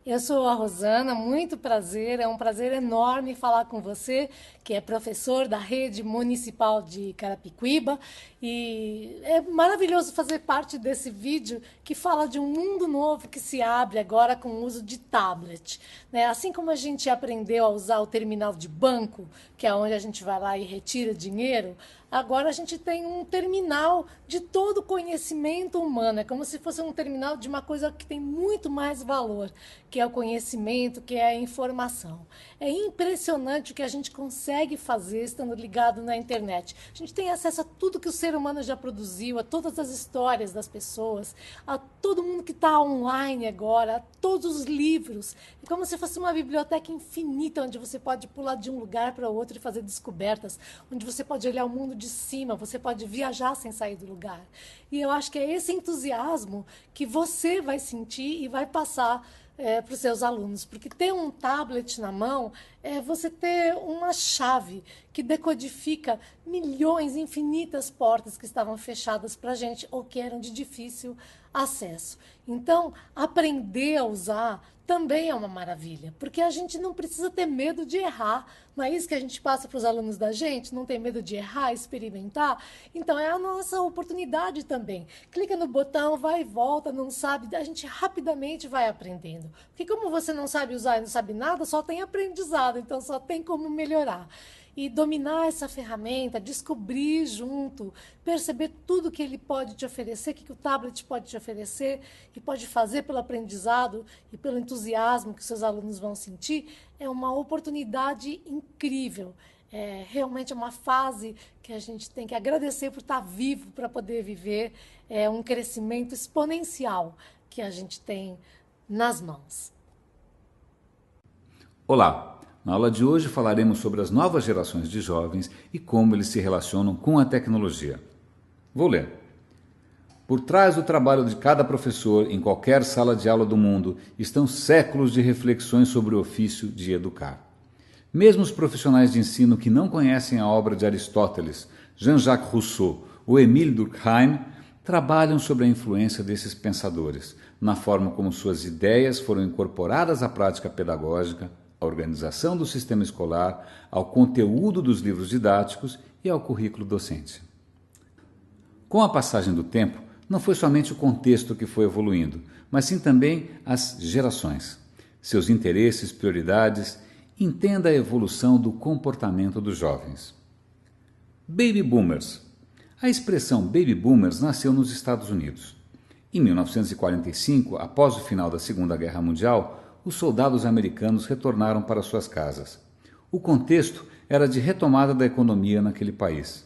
Eu sou a Rosana, muito prazer, é um prazer enorme falar com você, que é professor da rede municipal de Carapicuíba, e é maravilhoso fazer parte desse vídeo que fala de um mundo novo que se abre agora com o uso de tablet, né? Assim como a gente aprendeu a usar o terminal de banco, que é onde a gente vai lá e retira dinheiro, agora a gente tem um terminal de todo o conhecimento humano, é como se fosse um terminal de uma coisa que tem muito mais valor, que é o conhecimento, que é a informação. É impressionante o que a gente consegue fazer estando ligado na internet. A gente tem acesso a tudo que o ser humano já produziu, a todas as histórias das pessoas, a todo mundo que está online agora, a todos os livros. É como se fosse uma biblioteca infinita, onde você pode pular de um lugar para outro e fazer descobertas, onde você pode olhar o mundo de cima, você pode viajar sem sair do lugar. E eu acho que é esse entusiasmo que você vai sentir e vai passar para os seus alunos, porque ter um tablet na mão é você ter uma chave que decodifica milhões, infinitas portas que estavam fechadas para a gente ou que eram de difícil acesso. Então, aprender a usar também é uma maravilha, porque a gente não precisa ter medo de errar. Não é isso que a gente passa para os alunos da gente? Não tem medo de errar, experimentar? Então é a nossa oportunidade também. Clica no botão, vai e volta, não sabe, a gente rapidamente vai aprendendo. Porque como você não sabe usar e não sabe nada, só tem aprendizado, então só tem como melhorar. E dominar essa ferramenta, descobrir junto, perceber tudo que ele pode te oferecer, o que o tablet pode te oferecer e pode fazer pelo aprendizado e pelo entusiasmo que seus alunos vão sentir, é uma oportunidade incrível. É realmente uma fase que a gente tem que agradecer por estar vivo para poder viver. É um crescimento exponencial que a gente tem nas mãos. Olá! Na aula de hoje falaremos sobre as novas gerações de jovens e como eles se relacionam com a tecnologia. Vou ler. Por trás do trabalho de cada professor em qualquer sala de aula do mundo estão séculos de reflexões sobre o ofício de educar. Mesmo os profissionais de ensino que não conhecem a obra de Aristóteles, Jean-Jacques Rousseau ou Émile Durkheim trabalham sobre a influência desses pensadores, na forma como suas ideias foram incorporadas à prática pedagógica, à organização do sistema escolar, ao conteúdo dos livros didáticos e ao currículo docente. Com a passagem do tempo, não foi somente o contexto que foi evoluindo, mas sim também as gerações, seus interesses, prioridades. Entenda a evolução do comportamento dos jovens. Baby Boomers. A expressão Baby Boomers nasceu nos Estados Unidos. Em 1945, após o final da Segunda Guerra Mundial, os soldados americanos retornaram para suas casas. O contexto era de retomada da economia naquele país.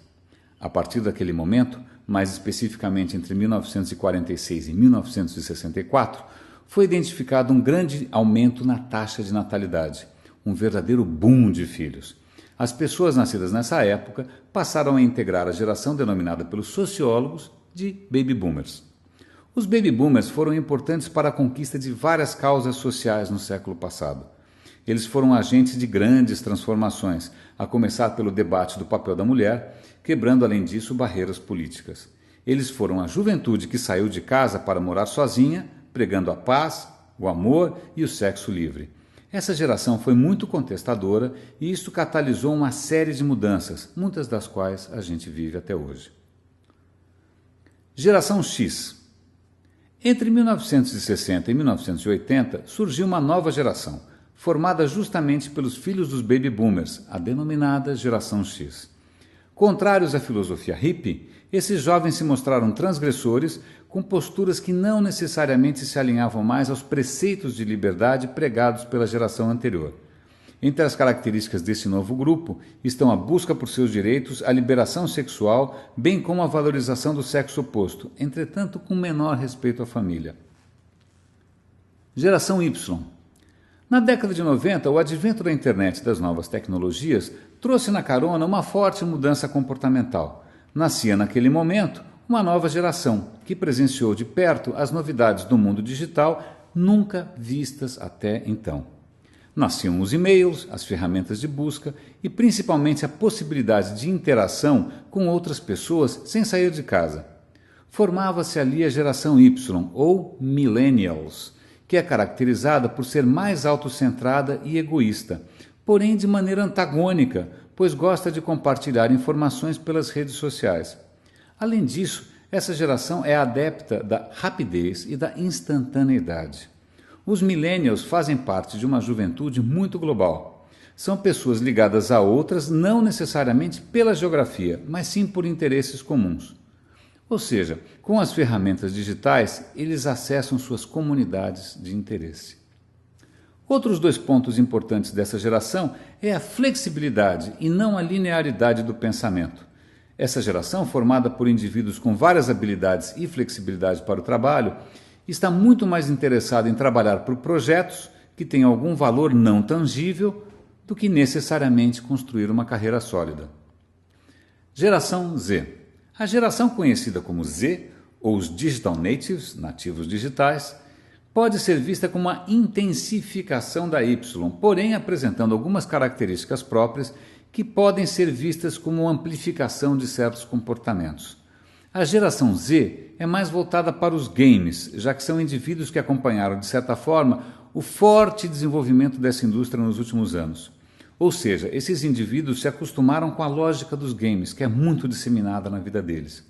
A partir daquele momento, mais especificamente entre 1946 e 1964, foi identificado um grande aumento na taxa de natalidade, um verdadeiro boom de filhos. As pessoas nascidas nessa época passaram a integrar a geração denominada pelos sociólogos de Baby Boomers. Os Baby Boomers foram importantes para a conquista de várias causas sociais no século passado. Eles foram agentes de grandes transformações, a começar pelo debate do papel da mulher, quebrando além disso barreiras políticas. Eles foram a juventude que saiu de casa para morar sozinha, pregando a paz, o amor e o sexo livre. Essa geração foi muito contestadora e isto catalisou uma série de mudanças, muitas das quais a gente vive até hoje. Geração X. Entre 1960 e 1980 surgiu uma nova geração, formada justamente pelos filhos dos Baby Boomers, a denominada Geração X. Contrários à filosofia hippie, esses jovens se mostraram transgressores com posturas que não necessariamente se alinhavam mais aos preceitos de liberdade pregados pela geração anterior. Entre as características desse novo grupo estão a busca por seus direitos, a liberação sexual, bem como a valorização do sexo oposto, entretanto com menor respeito à família. Geração Y. Na década de 90, o advento da internet e das novas tecnologias trouxe na carona uma forte mudança comportamental. Nascia naquele momento uma nova geração, que presenciou de perto as novidades do mundo digital, nunca vistas até então. Nasciam os e-mails, as ferramentas de busca e principalmente a possibilidade de interação com outras pessoas sem sair de casa. Formava-se ali a geração Y, ou Millennials, que é caracterizada por ser mais autocentrada e egoísta, porém de maneira antagônica, pois gosta de compartilhar informações pelas redes sociais. Além disso, essa geração é adepta da rapidez e da instantaneidade. Os millennials fazem parte de uma juventude muito global. São pessoas ligadas a outras não necessariamente pela geografia, mas sim por interesses comuns. Ou seja, com as ferramentas digitais, eles acessam suas comunidades de interesse. Outros dois pontos importantes dessa geração é a flexibilidade e não a linearidade do pensamento. Essa geração, formada por indivíduos com várias habilidades e flexibilidade para o trabalho, está muito mais interessada em trabalhar por projetos que têm algum valor não tangível do que necessariamente construir uma carreira sólida. Geração Z. A geração conhecida como Z, ou os Digital Natives, nativos digitais, pode ser vista como uma intensificação da Y, porém apresentando algumas características próprias que podem ser vistas como uma amplificação de certos comportamentos. A geração Z é mais voltada para os games, já que são indivíduos que acompanharam, de certa forma, o forte desenvolvimento dessa indústria nos últimos anos. Ou seja, esses indivíduos se acostumaram com a lógica dos games, que é muito disseminada na vida deles.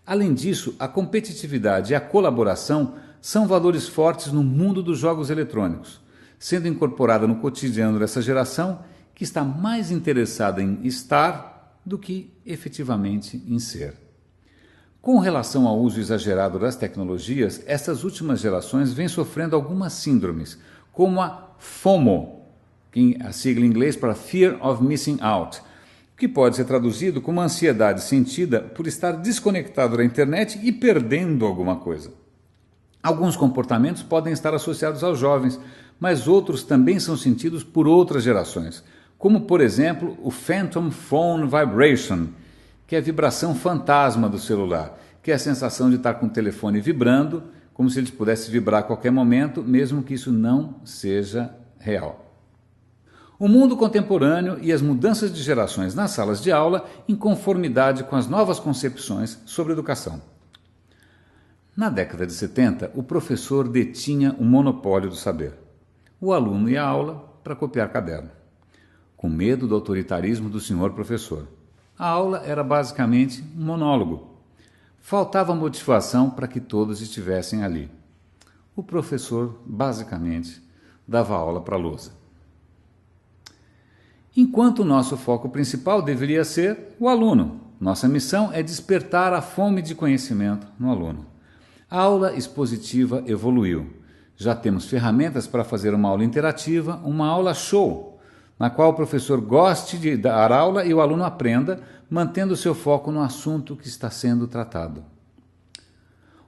Além disso, a competitividade e a colaboração são valores fortes no mundo dos jogos eletrônicos, sendo incorporada no cotidiano dessa geração que está mais interessada em estar do que efetivamente em ser. Com relação ao uso exagerado das tecnologias, essas últimas gerações vêm sofrendo algumas síndromes, como a FOMO, a sigla em inglês para Fear of Missing Out, que pode ser traduzido como ansiedade sentida por estar desconectado da internet e perdendo alguma coisa. Alguns comportamentos podem estar associados aos jovens, mas outros também são sentidos por outras gerações, como, por exemplo, o Phantom Phone Vibration, que é a vibração fantasma do celular, que é a sensação de estar com o telefone vibrando, como se ele pudesse vibrar a qualquer momento, mesmo que isso não seja real. O mundo contemporâneo e as mudanças de gerações nas salas de aula em conformidade com as novas concepções sobre educação. Na década de 70, o professor detinha o monopólio do saber. O aluno ia à aula para copiar caderno, com medo do autoritarismo do senhor professor. A aula era basicamente um monólogo. Faltava motivação para que todos estivessem ali. O professor, basicamente, dava aula para a lousa. Enquanto o nosso foco principal deveria ser o aluno. Nossa missão é despertar a fome de conhecimento no aluno. A aula expositiva evoluiu. Já temos ferramentas para fazer uma aula interativa, uma aula show, na qual o professor goste de dar aula e o aluno aprenda, mantendo seu foco no assunto que está sendo tratado.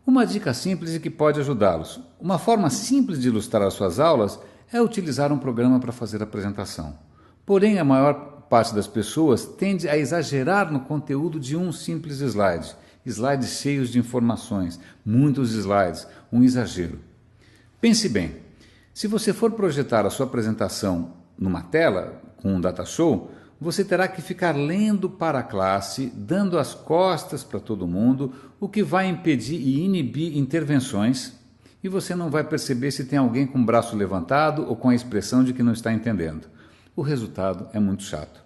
Uma dica simples e que pode ajudá-los. Uma forma simples de ilustrar as suas aulas é utilizar um programa para fazer a apresentação. Porém, a maior parte das pessoas tende a exagerar no conteúdo de um simples slide. Slides cheios de informações, muitos slides, um exagero. Pense bem, se você for projetar a sua apresentação numa tela, com um data show, você terá que ficar lendo para a classe, dando as costas para todo mundo, o que vai impedir e inibir intervenções, e você não vai perceber se tem alguém com o braço levantado ou com a expressão de que não está entendendo. O resultado é muito chato.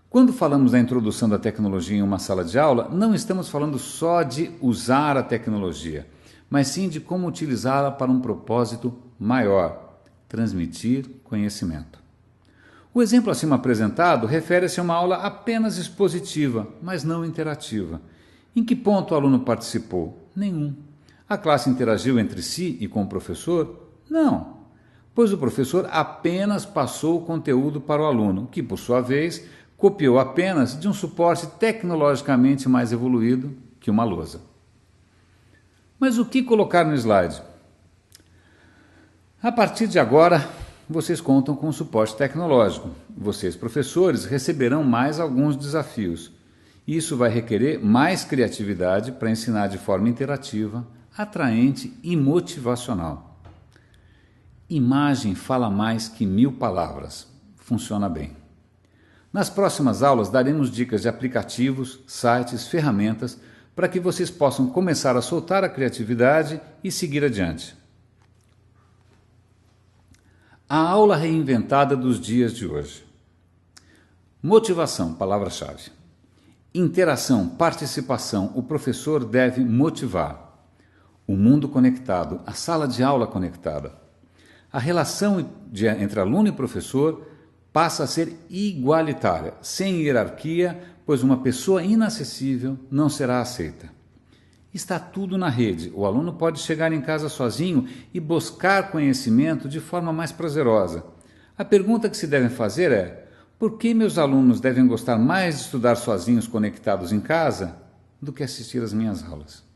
Quando falamos da introdução da tecnologia em uma sala de aula, não estamos falando só de usar a tecnologia, mas sim de como utilizá-la para um propósito maior: transmitir conhecimento. O exemplo acima apresentado refere-se a uma aula apenas expositiva, mas não interativa. Em que ponto o aluno participou? Nenhum. A classe interagiu entre si e com o professor? Não, pois o professor apenas passou o conteúdo para o aluno, que, por sua vez, copiou apenas de um suporte tecnologicamente mais evoluído que uma lousa. Mas o que colocar no slide? A partir de agora, vocês contam com suporte tecnológico. Vocês, professores, receberão mais alguns desafios. Isso vai requerer mais criatividade para ensinar de forma interativa, atraente e motivacional. Imagem fala mais que 1000 palavras. Funciona bem. Nas próximas aulas daremos dicas de aplicativos, sites, ferramentas para que vocês possam começar a soltar a criatividade e seguir adiante. A aula reinventada dos dias de hoje. Motivação, palavra-chave. Interação, participação, o professor deve motivar. O mundo conectado, a sala de aula conectada. A relação entre aluno e professor passa a ser igualitária, sem hierarquia, pois uma pessoa inacessível não será aceita. Está tudo na rede. O aluno pode chegar em casa sozinho e buscar conhecimento de forma mais prazerosa. A pergunta que se deve fazer é: por que meus alunos devem gostar mais de estudar sozinhos conectados em casa do que assistir às minhas aulas?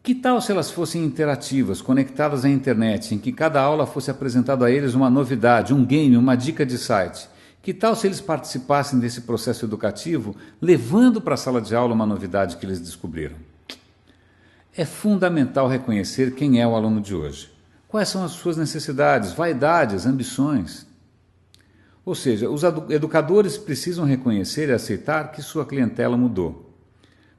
Que tal se elas fossem interativas, conectadas à internet, em que cada aula fosse apresentado a eles uma novidade, um game, uma dica de site? Que tal se eles participassem desse processo educativo, levando para a sala de aula uma novidade que eles descobriram? É fundamental reconhecer quem é o aluno de hoje. Quais são as suas necessidades, vaidades, ambições? Ou seja, os educadores precisam reconhecer e aceitar que sua clientela mudou.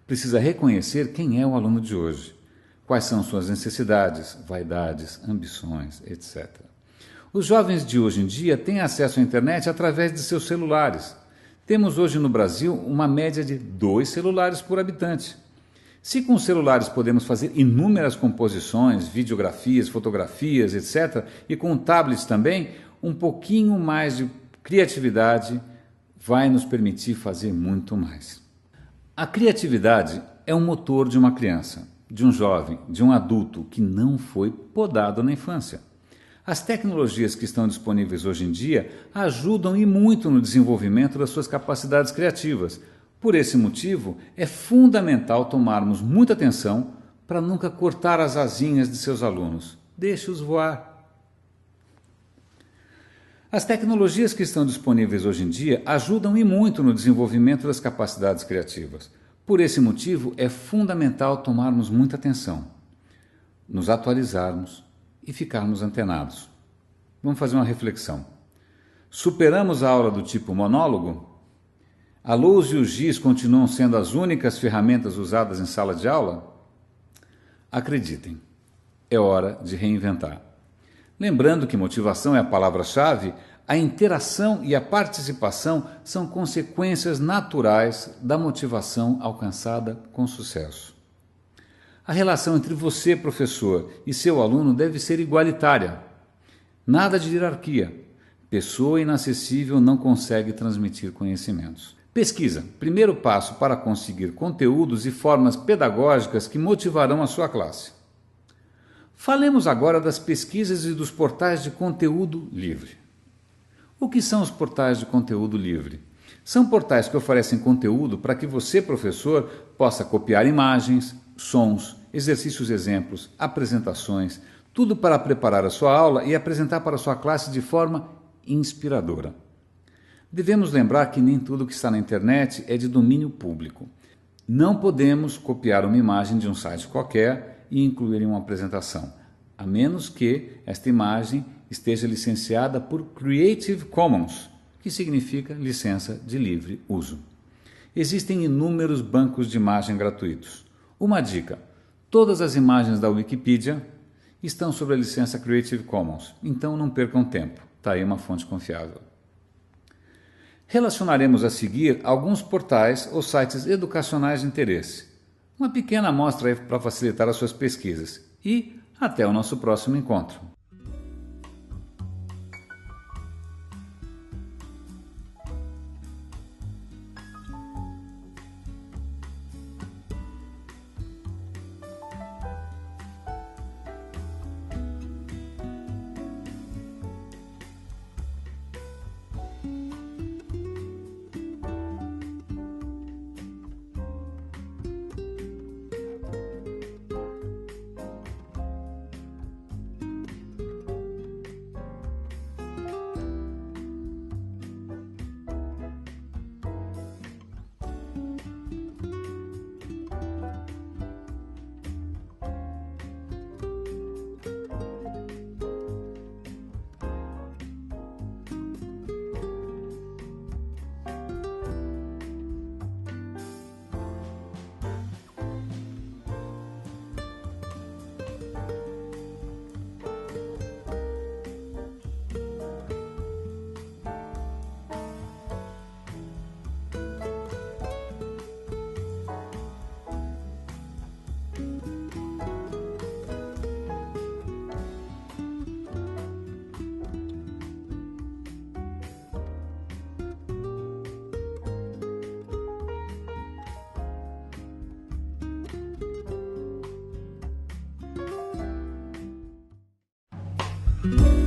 Precisa reconhecer quem é o aluno de hoje. Quais são suas necessidades, vaidades, ambições, etc. Os jovens de hoje em dia têm acesso à internet através de seus celulares. Temos hoje no Brasil uma média de 2 celulares por habitante. Se com os celulares podemos fazer inúmeras composições, videografias, fotografias, etc., e com tablets também, um pouquinho mais de criatividade vai nos permitir fazer muito mais. A criatividade é o motor de uma criança, de um jovem, de um adulto que não foi podado na infância. As tecnologias que estão disponíveis hoje em dia ajudam e muito no desenvolvimento das suas capacidades criativas. Por esse motivo, é fundamental tomarmos muita atenção para nunca cortar as asinhas de seus alunos. Deixe-os voar. As tecnologias que estão disponíveis hoje em dia ajudam e muito no desenvolvimento das capacidades criativas. Por esse motivo, é fundamental tomarmos muita atenção, nos atualizarmos e ficarmos antenados. Vamos fazer uma reflexão. Superamos a aula do tipo monólogo? A lousa e o giz continuam sendo as únicas ferramentas usadas em sala de aula? Acreditem, é hora de reinventar. Lembrando que motivação é a palavra-chave, a interação e a participação são consequências naturais da motivação alcançada com sucesso. A relação entre você, professor, e seu aluno deve ser igualitária. Nada de hierarquia. Pessoa inacessível não consegue transmitir conhecimentos. Pesquisa. Primeiro passo para conseguir conteúdos e formas pedagógicas que motivarão a sua classe. Falemos agora das pesquisas e dos portais de conteúdo livre. O que são os portais de conteúdo livre? São portais que oferecem conteúdo para que você, professor, possa copiar imagens, sons, exercícios exemplos, apresentações, tudo para preparar a sua aula e apresentar para a sua classe de forma inspiradora. Devemos lembrar que nem tudo que está na internet é de domínio público. Não podemos copiar uma imagem de um site qualquer e incluir em uma apresentação, a menos que esta imagem esteja licenciada por Creative Commons, que significa licença de livre uso. Existem inúmeros bancos de imagem gratuitos. Uma dica: todas as imagens da Wikipedia estão sob a licença Creative Commons, então não percam tempo, está aí uma fonte confiável. Relacionaremos a seguir alguns portais ou sites educacionais de interesse. Uma pequena amostra aí para facilitar as suas pesquisas. E até o nosso próximo encontro. Rosana.